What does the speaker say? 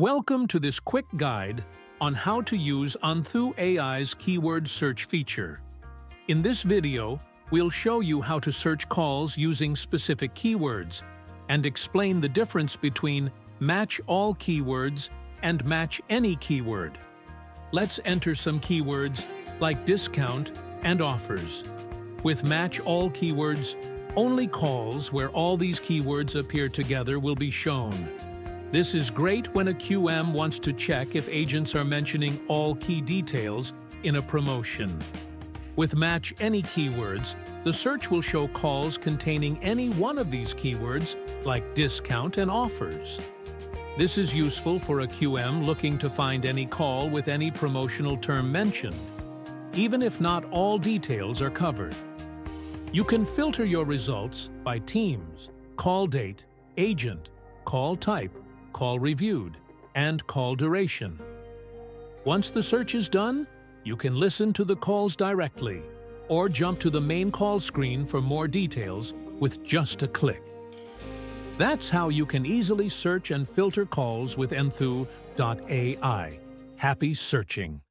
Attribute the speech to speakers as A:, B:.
A: Welcome to this quick guide on how to use Enthu.AI's keyword search feature. In this video, we'll show you how to search calls using specific keywords and explain the difference between match all keywords and match any keyword. Let's enter some keywords like discount and offers. With match all keywords, only calls where all these keywords appear together will be shown. This is great when a QM wants to check if agents are mentioning all key details in a promotion. With match any keywords, the search will show calls containing any one of these keywords, like discount and offers. This is useful for a QM looking to find any call with any promotional term mentioned, even if not all details are covered. You can filter your results by teams, call date, agent, call type, call reviewed, and call duration. Once the search is done, you can listen to the calls directly or jump to the main call screen for more details with just a click. That's how you can easily search and filter calls with Enthu.AI. Happy searching!